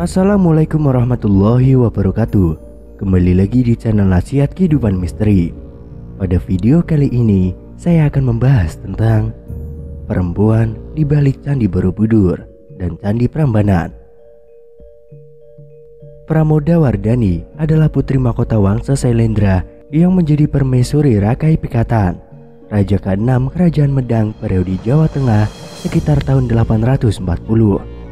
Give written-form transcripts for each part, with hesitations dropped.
Assalamualaikum warahmatullahi wabarakatuh. Kembali lagi di channel Nasihat Kehidupan Misteri. Pada video kali ini saya akan membahas tentang perempuan di balik Candi Borobudur dan Candi Prambanan. Pramodawardhani adalah putri mahkota Wangsa Sailendra yang menjadi permaisuri Rakai Pikatan, Raja ke-6 Kerajaan Medang periode Jawa Tengah sekitar tahun 840.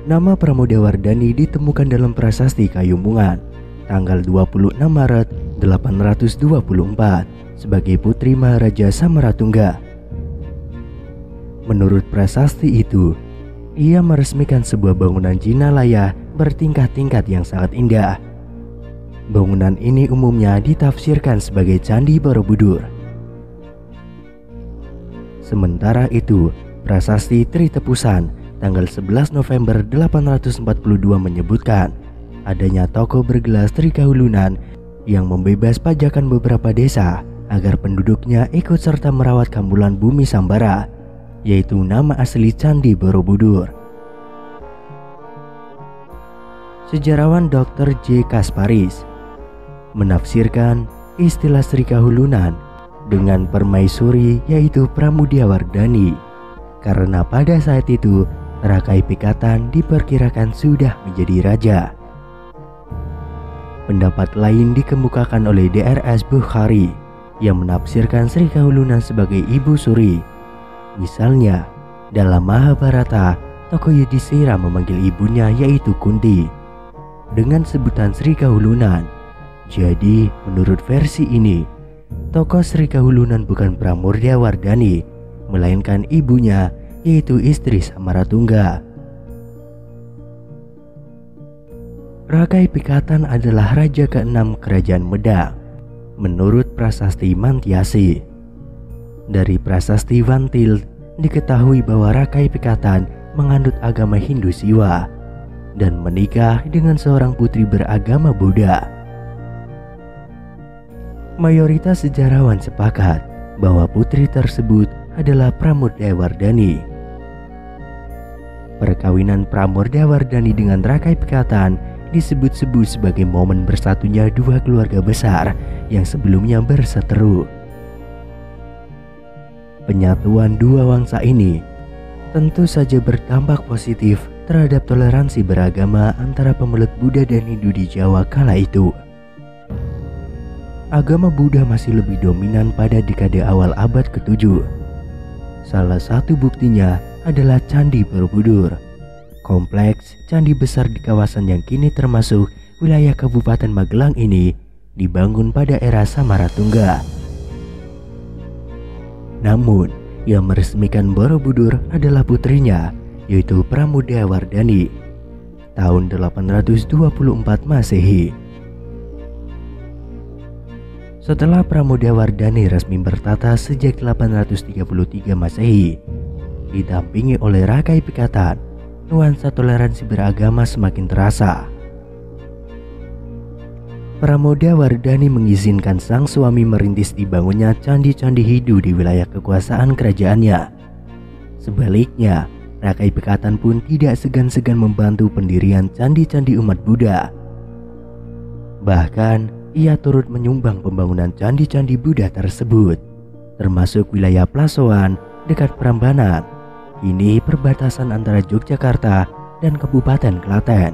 Nama Pramodawardhani ditemukan dalam prasasti Kayumungan tanggal 26 Maret 824 sebagai putri Maharaja Samaratungga. Menurut prasasti itu, ia meresmikan sebuah bangunan jinalaya bertingkat-tingkat yang sangat indah. Bangunan ini umumnya ditafsirkan sebagai Candi Borobudur. Sementara itu, prasasti Tritepusan tanggal 11 November 842 menyebutkan adanya tokoh bergelas Trikahulunan yang membebas pajakan beberapa desa agar penduduknya ikut serta merawat Kambulan Bumi Sambara, yaitu nama asli Candi Borobudur. Sejarawan Dr. J. Kasparis menafsirkan istilah Trikahulunan dengan permaisuri yaitu Pramodawardhani, karena pada saat itu Rakai Pikatan diperkirakan sudah menjadi raja. Pendapat lain dikemukakan oleh Drs. Bukhari yang menafsirkan Trikahulunan sebagai ibu suri. Misalnya, dalam Mahabharata, tokoh Yudhishthira memanggil ibunya yaitu Kunti dengan sebutan Trikahulunan. Jadi, menurut versi ini, tokoh Trikahulunan bukan Pramodawardhani, melainkan ibunya yaitu istri Samaratungga. Rakai Pikatan adalah raja ke-6 Kerajaan Medang menurut prasasti Mantyasi. Dari prasasti Vantil diketahui bahwa Rakai Pikatan menganut agama Hindu Siwa dan menikah dengan seorang putri beragama Buddha. Mayoritas sejarawan sepakat bahwa putri tersebut adalah Pramodawardhani. Perkawinan Pramodawardhani dengan Rakai Pikatan disebut-sebut sebagai momen bersatunya dua keluarga besar yang sebelumnya berseteru. Penyatuan dua wangsa ini tentu saja berdampak positif terhadap toleransi beragama antara pemeluk Buddha dan Hindu di Jawa kala itu. Agama Buddha masih lebih dominan pada dekade awal abad ke-7. Salah satu buktinya adalah Candi Borobudur. Kompleks candi besar di kawasan yang kini termasuk wilayah Kabupaten Magelang ini dibangun pada era Samaratungga. Namun, yang meresmikan Borobudur adalah putrinya, yaitu Pramodawardhani, tahun 824 Masehi. Setelah Pramodawardhani resmi bertata sejak 833 Masehi, didampingi oleh Rakai Pikatan, nuansa toleransi beragama semakin terasa. Pramodawardhani mengizinkan sang suami merintis dibangunnya candi-candi Hindu di wilayah kekuasaan kerajaannya. Sebaliknya, Rakai Pikatan pun tidak segan-segan membantu pendirian candi-candi umat Buddha. Bahkan, ia turut menyumbang pembangunan candi-candi Buddha tersebut, termasuk wilayah Plasoan dekat Prambanan, ini perbatasan antara Yogyakarta dan Kabupaten Klaten.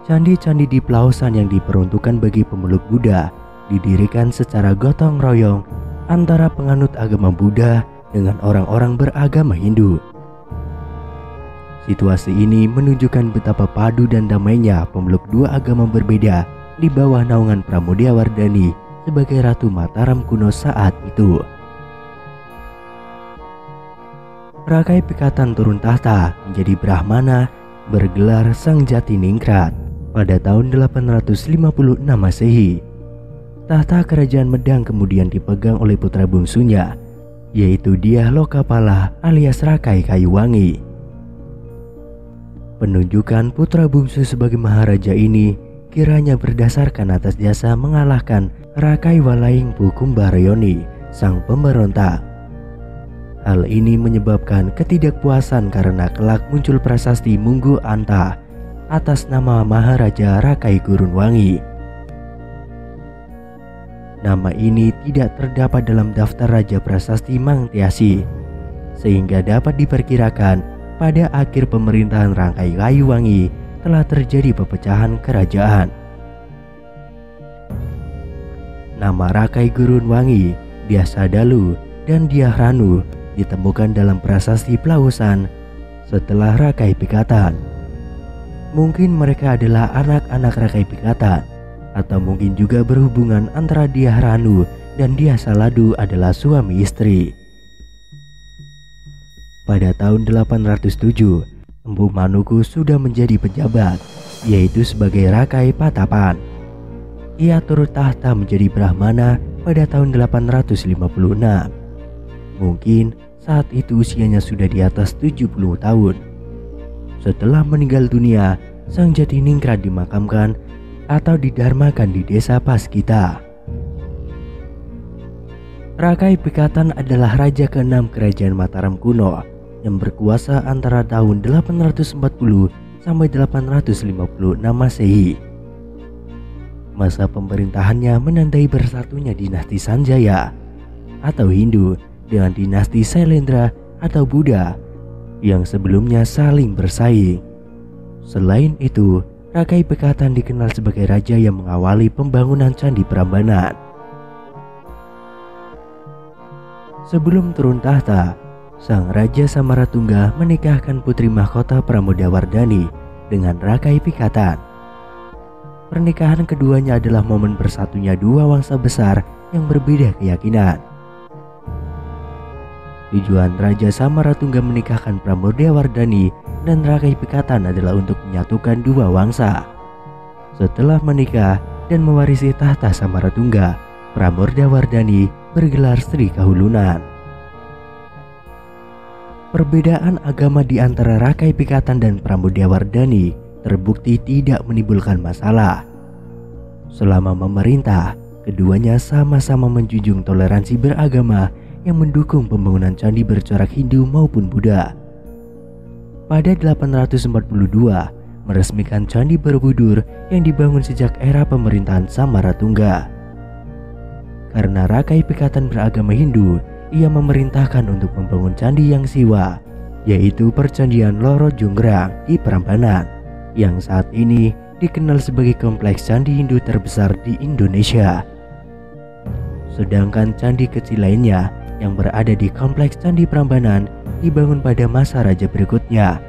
Candi-candi di Plaosan yang diperuntukkan bagi pemeluk Buddha didirikan secara gotong royong antara penganut agama Buddha dengan orang-orang beragama Hindu. Situasi ini menunjukkan betapa padu dan damainya pemeluk dua agama berbeda di bawah naungan Pramodawardhani sebagai Ratu Mataram kuno saat itu. Rakai Pikatan turun tahta menjadi Brahmana bergelar Sang Jatiningrat pada tahun 856 Masehi. Tahta Kerajaan Medang kemudian dipegang oleh putra bungsunya, yaitu Dyah Lokapala alias Rakai Kayuwangi. Penunjukan putra bungsu sebagai Maharaja ini kiranya berdasarkan atas jasa mengalahkan Rakai Walaingpu Kumbarayoni, sang pemberontak. Hal ini menyebabkan ketidakpuasan karena kelak muncul prasasti Munggu Anta atas nama Maharaja Rakai Gurunwangi. Nama ini tidak terdapat dalam daftar Raja Prasasti Mangtiasi, sehingga dapat diperkirakan pada akhir pemerintahan Rakai Kayuwangi telah terjadi pepecahan kerajaan. Nama Rakai Gurunwangi, Dyah Dalu, dan Dyah Ranu ditemukan dalam prasasti Plausan setelah Rakai Pikatan. Mungkin mereka adalah anak-anak Rakai Pikatan, atau mungkin juga berhubungan antara Dyah Ranu dan Dyah Saladu adalah suami istri. Pada tahun 807, Empu Manuku sudah menjadi pejabat, yaitu sebagai Rakai Patapan. Ia turut tahta menjadi Brahmana pada tahun 856. Mungkin saat itu usianya sudah di atas 70 tahun. Setelah meninggal dunia, Sang Jatiningrat dimakamkan atau didarmakan di desa Paskita. Rakai Pikatan adalah raja ke-6 kerajaan Mataram kuno yang berkuasa antara tahun 840 sampai 856 Masehi. Masa pemerintahannya menandai bersatunya dinasti Sanjaya atau Hindu dengan dinasti Sailendra atau Buddha yang sebelumnya saling bersaing. Selain itu, Rakai Pikatan dikenal sebagai raja yang mengawali pembangunan Candi Prambanan. Sebelum turun tahta, Sang Raja Samaratungga menikahkan putri mahkota Pramodawardhani dengan Rakai Pikatan. Pernikahan keduanya adalah momen bersatunya dua wangsa besar yang berbeda keyakinan. Tujuan Raja Samaratungga menikahkan Pramodawardhani dan Rakai Pikatan adalah untuk menyatukan dua wangsa. Setelah menikah dan mewarisi tahta Samaratungga, Pramodawardhani bergelar Sri Kahulunan. Perbedaan agama di antara Rakai Pikatan dan Pramodawardhani terbukti tidak menimbulkan masalah. Selama memerintah, keduanya sama-sama menjunjung toleransi beragama yang mendukung pembangunan candi bercorak Hindu maupun Buddha. Pada 842, meresmikan Candi Borobudur yang dibangun sejak era pemerintahan Samaratungga. Karena Rakai Pikatan beragama Hindu, ia memerintahkan untuk membangun candi yang siwa, yaitu Percandian Loro Jonggrang di Prambanan, yang saat ini dikenal sebagai kompleks candi Hindu terbesar di Indonesia. Sedangkan candi kecil lainnya yang berada di kompleks Candi Prambanan dibangun pada masa raja berikutnya